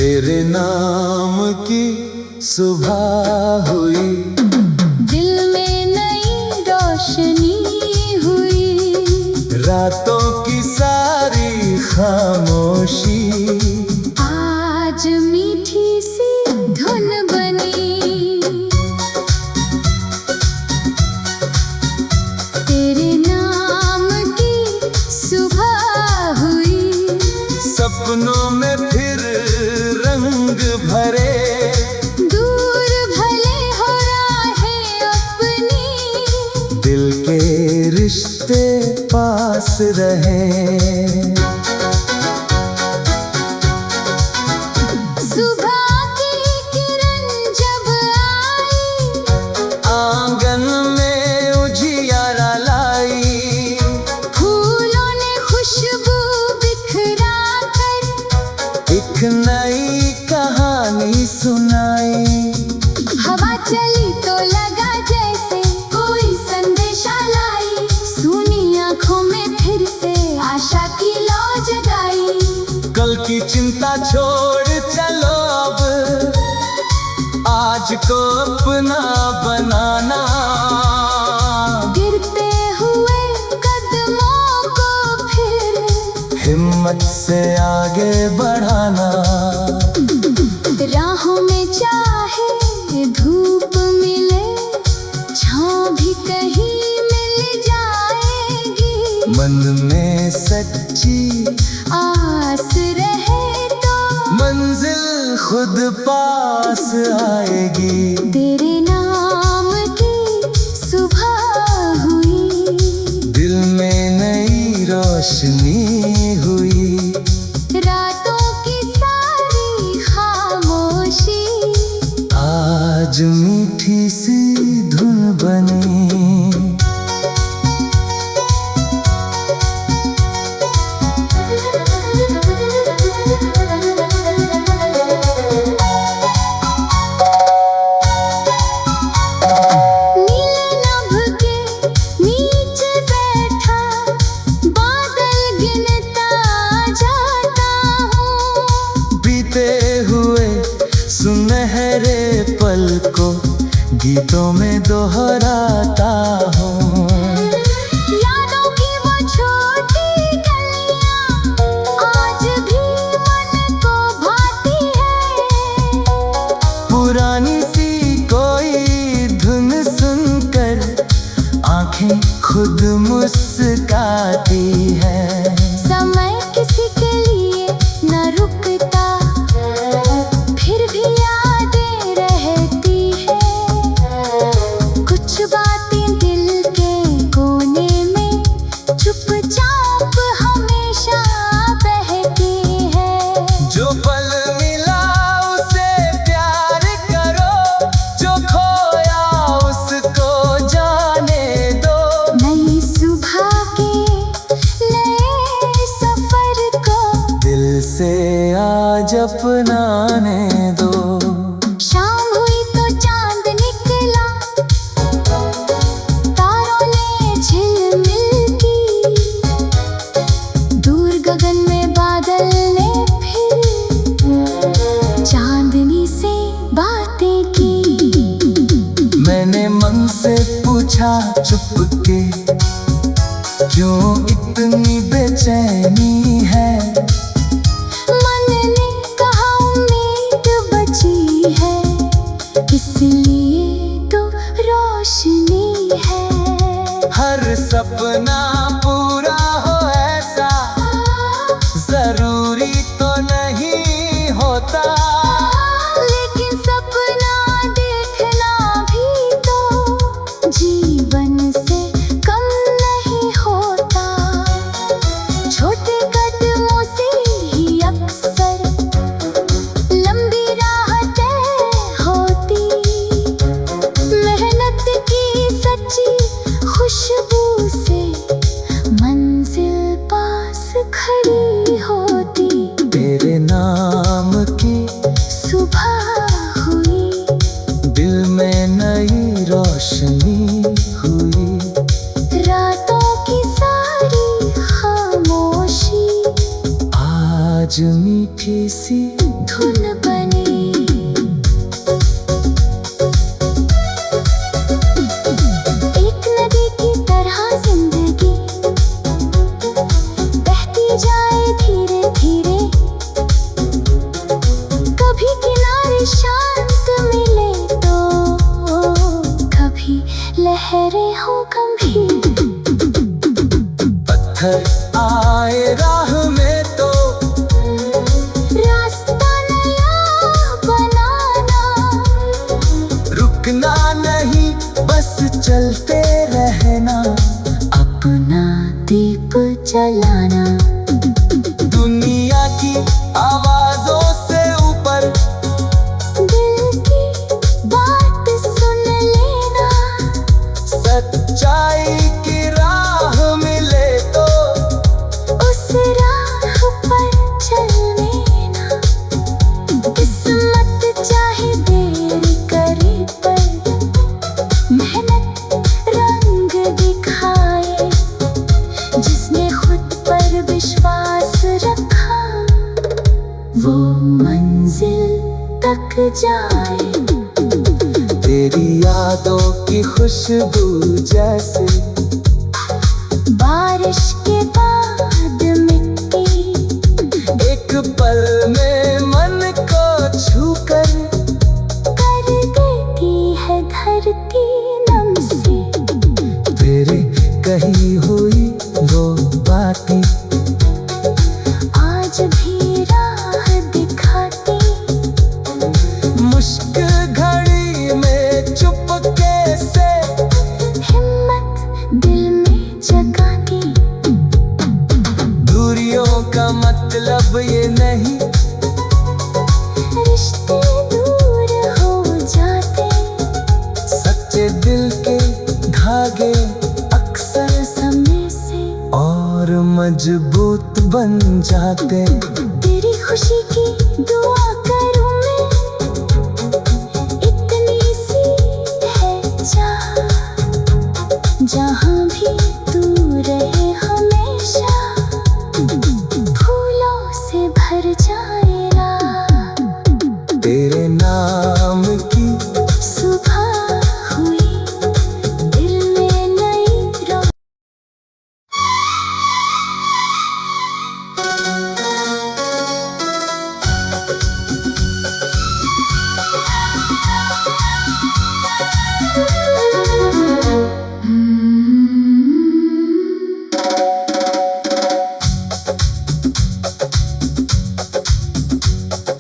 तेरे नाम की सुबह हुई, दिल में नई रोशनी हुई, रातों की सारी खामोशी आज मीठी सी धुन बनी। तेरे नाम की सुबह हुई, सपनों में फिर रंग भरे, दूर भले हो राहें अपनी, दिल के रिश्ते पास रहे। सुबह की किरण जब आई, आंगन में उजियारा लाई, फूलों ने खुशबू बिखरा कर एक नई कहानी सुनाई। हवा चली तो लगा जैसे कोई संदेशा लाई, सुनी आंखों में फिर से आशा की लौ जगाई। कल की चिंता छोड़ चलो अब, आज को अपना बनाना, गिरते हुए कदमों को फिर हिम्मत से आगे बढ़ाना। राहों में चाहे धूप मिले, छाँव भी कहीं मिल जाएगी, मन में सच्ची आस रहे तो मंजिल खुद पास आएगी। तेरे नाम की सुबह हुई, दिल में नई रोशनी हुई, रातों की सारी खामोशी आज मीठी सी धुन बनी। नीले नभ के नीचे बैठा बादल गिनता जाता हूँ, बीते हुए सुनहरे पल को गीतों में दोहराता हूँ। यादों की वो छोटी गलियाँ आज भी मन को भाती है, पुरानी सी कोई धुन सुनकर आंखें खुद मुस्काती है। समय किसी के लिए न रुकता, फिर भी यादें रहती है, कुछ बातें दिल के कोने में चुपचाप हमेशा बहती है। जो पल मिला उसे प्यार करो, जो खोया उसको जाने दो। नई सुबह के नए सफर को दिल से आज अपनाने दो। शाम हुई तो चांद निकला, तारों ने झिलमिल की, दूर गगन में बादल ने फिर चांदनी से बातें की। मैंने मन से पूछा चुपके, क्यों इतनी बेचैनी है? मन ने कहा उम्मीद बची है, इसलिए तो रोशनी है। हर सपना पूरा हो ऐसा जरूरी तो नहीं होता, लेकिन सपना देखना भी तो जीवन से कम नहीं होता। छोटे कदमों से ही अक्सर लंबी राह तय होती, मेहनत की सच्ची खुशबू से मंजिल पास खड़ी होती। तेरे नाम की सुबह हुई, दिल में नई रोशनी हुई, रातों की सारी खामोशी आज मीठी सी धुन पत्थर आए राह में तो रास्ता नया बनाना, रुकना नहीं बस चलते रहना, अपना दीप जलाना। दुनिया की आवाजों से ऊपर दिल की बात सुन लेना, सच्चाई की राह मिले तो उस राह पर चलने ना। किस्मत चाहे देर करे पर मेहनत रंग दिखाए, जिसने खुद पर विश्वास रखा वो मंजिल तक जाए। तेरी यादों की खुशबू जैसे बारिश के बाद मिट्टी, एक पल में मन को छूकर कर देती है धरती नम से। तेरे कही हुई वो बातें आज भी राह दिखाती, मुश्किल घड़ी में चुपके से हिम्मत दिल में जगाती। दूरियों का मतलब ये नहीं रिश्ते दूर हो जाते, सच्चे दिल के धागे अक्सर समय से और मजबूत बन जाते। तेरी खुशी की दुआ करूं मैं, इतनी सी है चाह, जहां भी तू रहे हमेशा फूलों से भर जाए राह। तेरे नाम की सुबह हुई, दिल में नई रोशनी।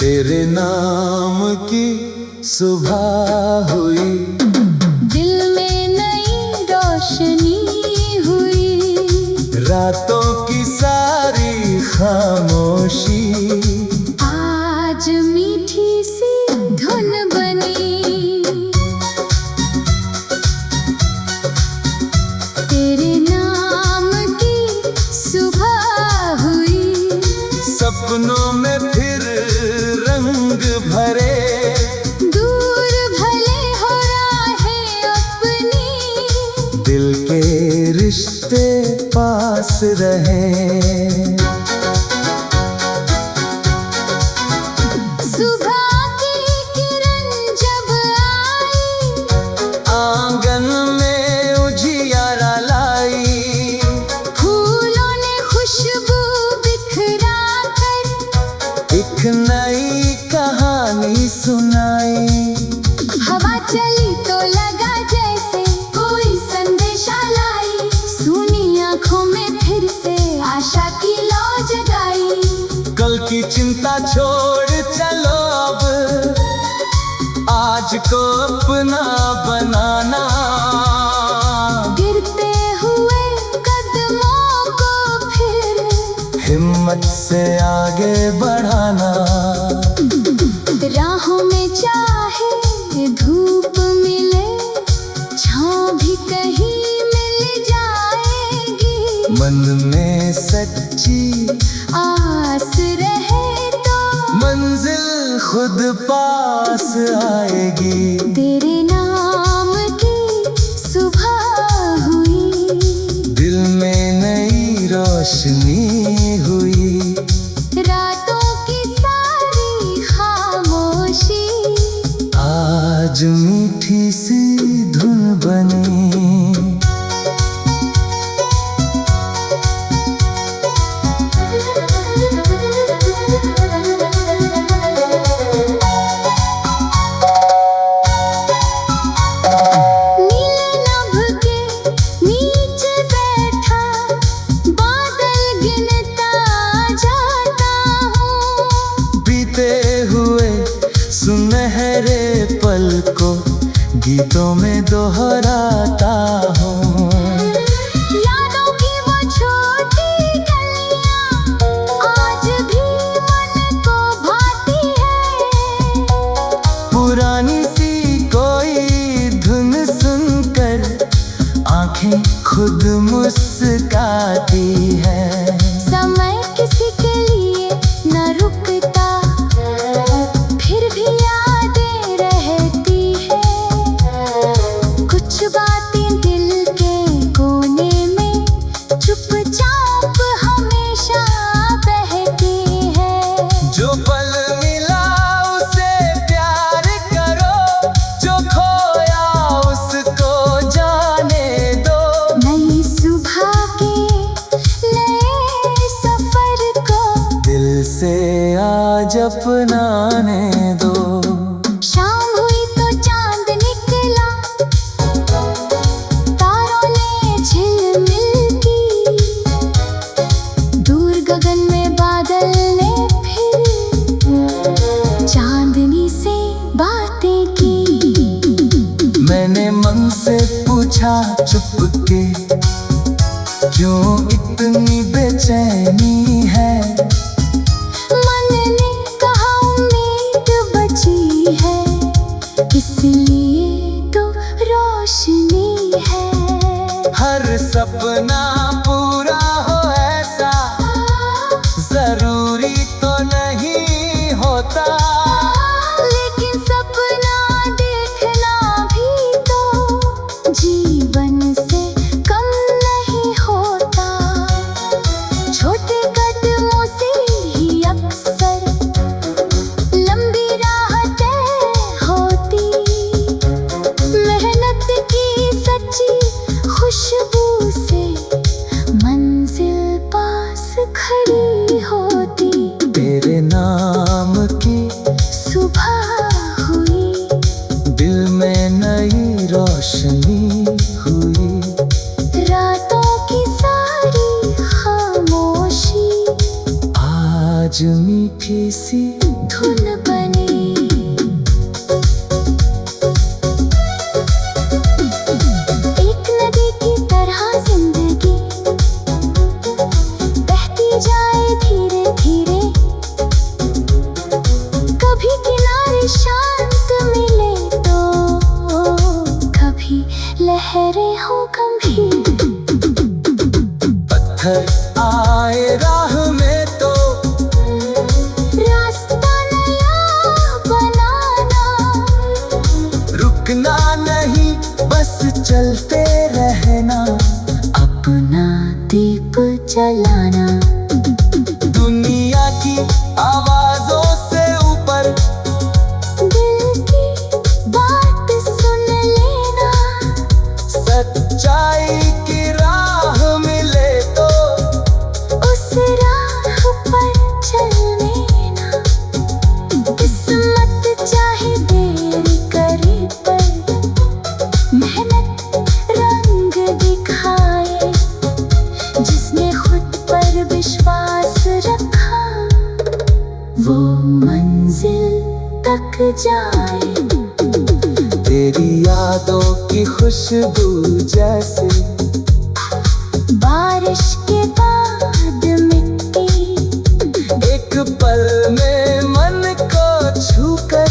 तेरे नाम की सुबह हुई, दिल में नई रोशनी हुई, रातों की सारी खामोशी आज मीठी सी धुन बनी। तेरे नाम की सुबह हुई, सपनों में फिर रंग भरे, दूर भले हो राहें अपनी, दिल के रिश्ते पास रहे। सुबह की किरण जब आई, आंगन में उजियारा लाई, फूलों ने खुशबू बिखरा कर एक नई कहानी सुनाई। हवा चली तो लगा जैसे कोई संदेशा लाई, सुनी आंखों में फिर से आशा की लौ जगाई। कल की चिंता छोड़ चलो अब आज को अपना बनाना, गिरते हुए कदमों को फिर हिम्मत से आगे बढ़ाना। राहों में चाहे धूप मिले, छाँव भी कहीं मिल जाएगी, मन में सच्ची आस रहे तो मंजिल खुद पास आएगी। तेरे नाम की सुबह हुई, दिल में नई रोशनी हुई, रातों की सारी खामोशी आज मीठी सी धुन बनी। गीतों में दोहराता हूँ। यादों की वो छोटी गलियां आज भी मन को भाती है। पुरानी सी कोई धुन सुनकर आंखें खुद मुस्काती है। समय किसी के लिए न रुकता, फिर भी यादें रहती है। कुछ बातें दिल के कोने में चुपचाप हमेशा बहती है। जो पल मिला उसे प्यार करो, जो खोया उसको जाने दो। नई सुबह के नए सफर को दिल से आज अपनाने दो। शाम हुई तो चांद निकला, तारों ने झिलमिल की। दूर गगन में बादल ने फिर चांदनी से बातें की। मैंने मन से पूछा चुपके, क्यों इतनी बेचैनी है। मन ने कहा उम्मीद बची है, इसलिए तो रोशनी है। हर सपना पूरा हो ऐसा जरूरी तो नहीं होता। लेकिन सपना देखना भी तो जीवन से कम नहीं होता। छोटे कदमों से ही अक्सर लंबी राह तय होती। मेहनत की सच्ची खुशबू से मंजिल पास खड़ी होती। तेरे नाम की सुबह हुई, दिल में नई रोशनी हुई। रातों की सारी खामोशी आज मीठी सी धुन बनी। एक नदी की तरह जिंदगी बहती जाए धीरे धीरे। कभी किनारे शांत मिले तो कभी लहरें हो गंभीर। पत्थर आए राह में तो रास्ता नया बनाना, रुकना नहीं बस चलते रहना। अपना दीप जलाना। दुनिया की आवाजों से ऊपर दिल की बात सुन लेना। सच्चाई की राह मिले तो उस राह पर चलने ना। किस्मत चाहे देर करे पर मेहनत रंग दिखाए। जिसने खुद पर विश्वास रखा वो मंजिल तक जाए। तेरी यादों की खुशबू जैसे बारिश के बाद मिट्टी, एक पल में मन को छूकर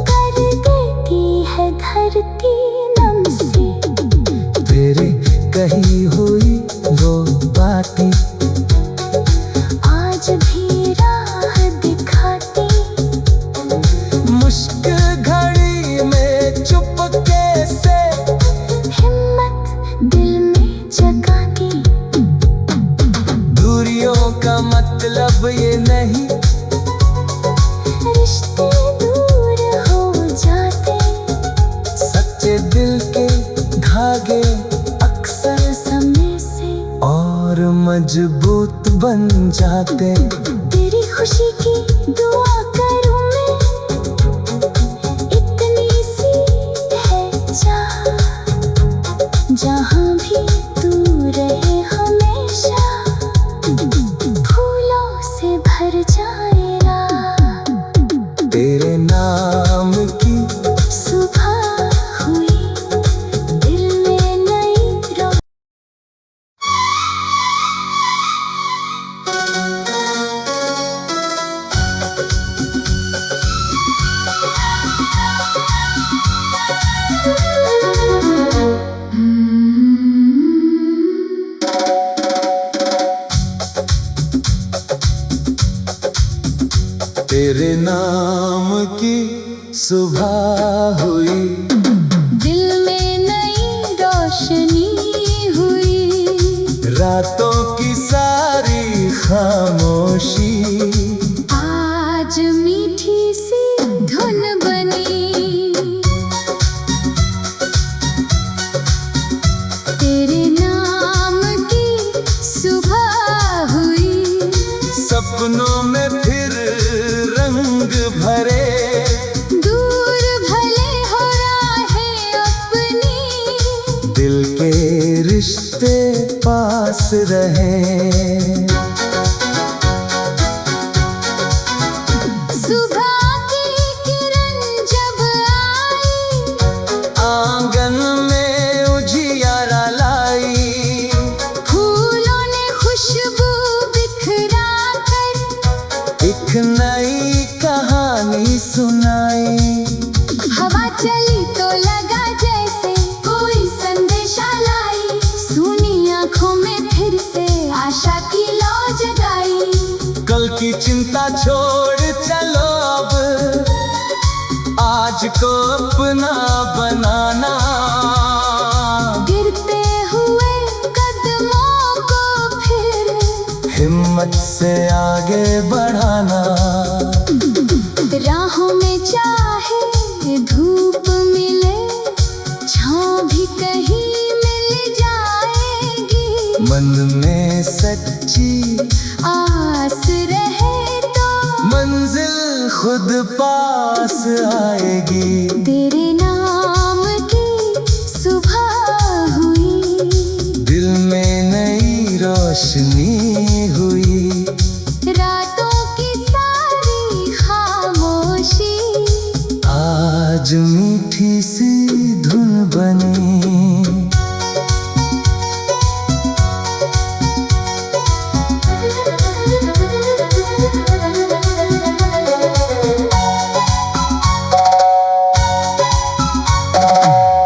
कर देती है धरती नम से। तेरे कही हुई वो बातें आज भी राह दिखाती। मुश्किल घड़ी में चुपके से हिम्मत दिल में जगाती। दूरियों का मतलब ये नहीं रिश्ते दूर हो जाते। सच्चे दिल के धागे अक्सर समय से और मजबूत बन जाते। तेरी खुशी की दुआ करूं मैं, इतनी सी है चाह। जहां भी तू रहे हमेशा फूलों से भर जाएगा। तेरे नाम की सुबह तेरे नाम की सुबह हुई, दिल में नई रोशनी हुई। रातों की सारी खामोशी आज मीठी सी धुन बनी। तेरे नाम की सुबह हुई, सपनों में फिर रंग भरे। दूर भले हो राहें अपनी, दिल के रिश्ते पास रहे। सुबह की किरण जब आई, आंगन में उजियारा लाई। फूलों ने खुशबू बिखरा कर एक नई कहानी सुनाई। हवा चली तो लगा जैसे कोई संदेशा लाई। सुनी आंखों में फिर से आशा की लौ जगाई। कल की चिंता छोड़ चलो अब, आज को अपना बनाना। गिरते हुए कदमों को फिर हिम्मत से आगे बढ़ाना। राहों में चाहे धूप मिले, छाँव भी कहीं मिल जाएगी। मन में सच्ची आस रहे तो मंजिल खुद पास आएगी। तेरे नाम की सुबह हुई, दिल में नई रोशनी हुई। रातों की सारी खामोशी आज मीठी सी धुन बनी।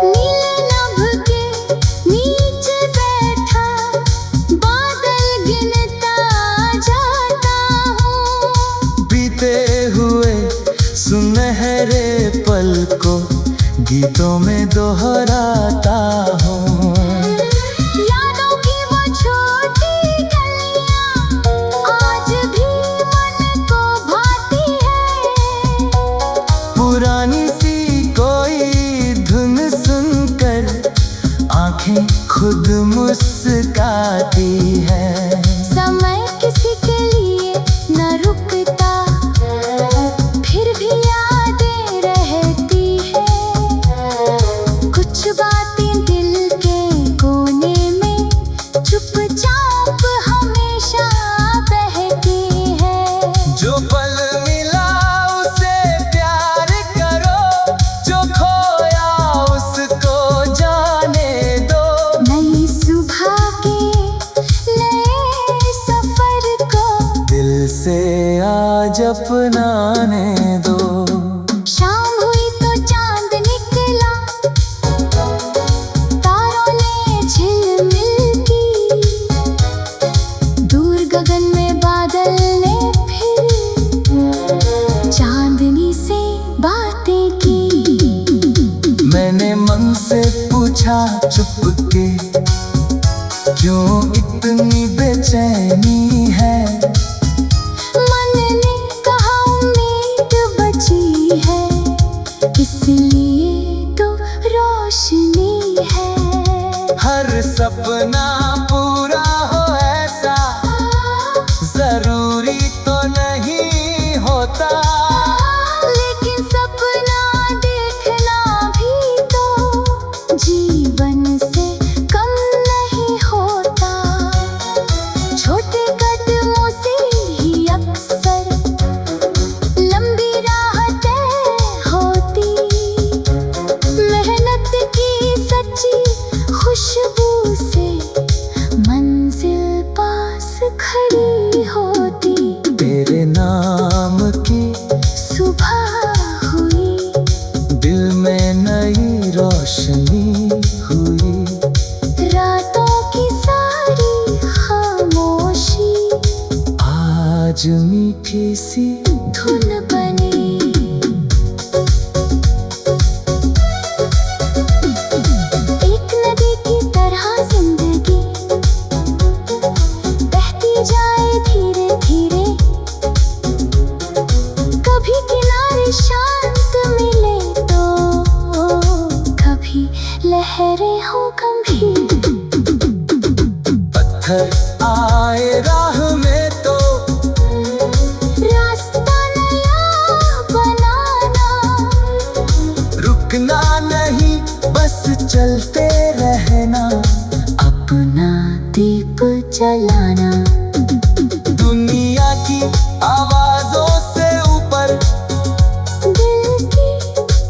नीले नभ के नीचे बैठा बादल गिनता जाता हूँ। बीते हुए सुनहरे पल को गीतों में दोहराता हूँ। यादों की वो छोटी गलियाँ आज भी मन को भाती है। पुरानी सी कोई धुन सुनकर आंखें खुद मुस्काती है। समय किसी के लिए न रुकता, फिर भी यादें रहती है। कुछ बातें दिल के कोने में चुपचाप हमेशा बहती है। जो पल मिला उसे प्यार करो, जो खोया उसको जाने दो। नई सुबह के नए सफर को दिल से आज अपनाने दो। शाम हुई तो चांद निकला, तारों ने झिलमिल की। दूर गगन में बादल ने फिर चांदनी से बातें की। मैंने मन से पूछा चुपके, क्यों इतनी बेचैनी है। मन ने कहा उम्मीद बची है, इसलिए तो रोशनी है। हर सपना पूरा हो ऐसा जरूरी तो नहीं होता। लेकिन सपना देखना भी तो जीवन से कम नहीं होता। छोटे कदमों से ही अक्सर लंबी राह तय होती। मेहनत की सच्ची खुशबू से मंजिल पास खड़ी होती। तेरे नाम की सुबह हुई, दिल में नई रोशनी हुई। रातों की सारी खामोशी आज मीठी सी धुन पत्थर आए राह में तो रास्ता नया बनाना, रुकना नहीं बस चलते रहना, अपना दीप जलाना। दुनिया की आवाजों से ऊपर दिल की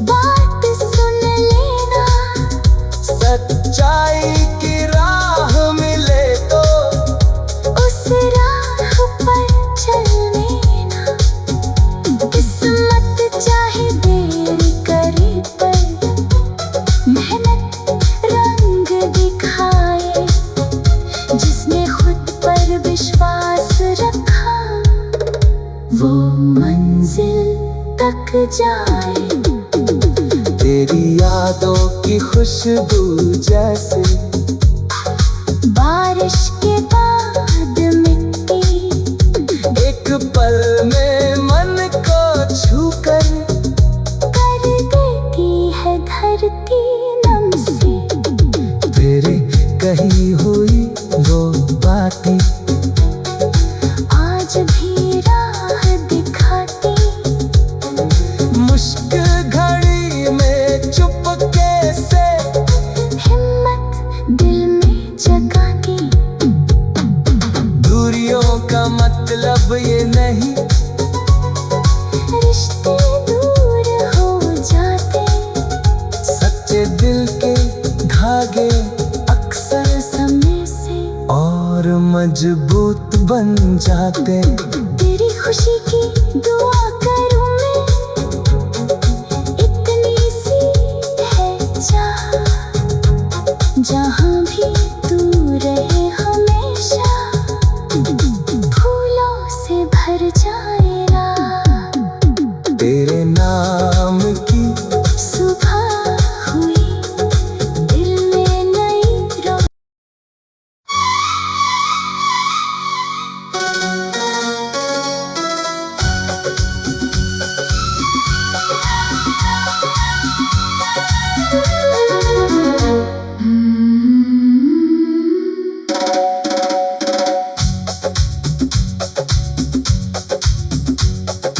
बात सुन लेना, सच्चाई की राह मिले तो उस राह पर चलने ना। किस्मत चाहे देर करे पर मेहनत रंग दिखाए, जिसने खुद पर विश्वास रखा वो मंजिल तक जाए। तेरी यादों की खुशबू जैसे बारिश के बाद मिट्टी, एक पल में मन को छूकर कर देती है धरती नम से। तेरे कही हुई वो बातें आज भी राह दिखाती, मुश्किल घड़ी में चुपके से हिम्मत दिल में जगाती। दूरियों का मतलब ये नहीं रिश्ते दूर हो जाते, सच्चे दिल के धागे अक्सर समय से और मजबूत बन जाते। तेरी खुशी की दुआ करूं मैं, इतनी सी है चाह, जहां भी तू रहे हमेशा फूलों से भर जाए राह। तेरे नाम की सुबह हुई, दिल में नई रोशनी।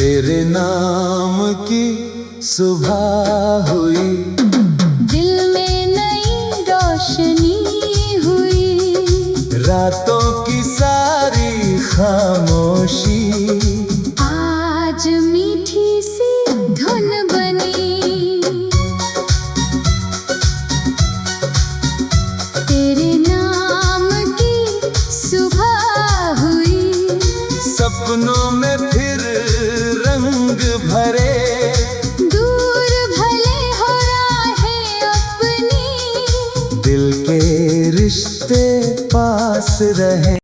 तेरे नाम की सुबह हुई, दिल में नई रोशनी हुई, रातों की सारी खामोशी आज मीठी सी धुन बनी। तेरे नाम की सुबह हुई, सपनों में फिर रंग भरे, दूर भले हो राहें अपनी, दिल के रिश्ते पास रहे।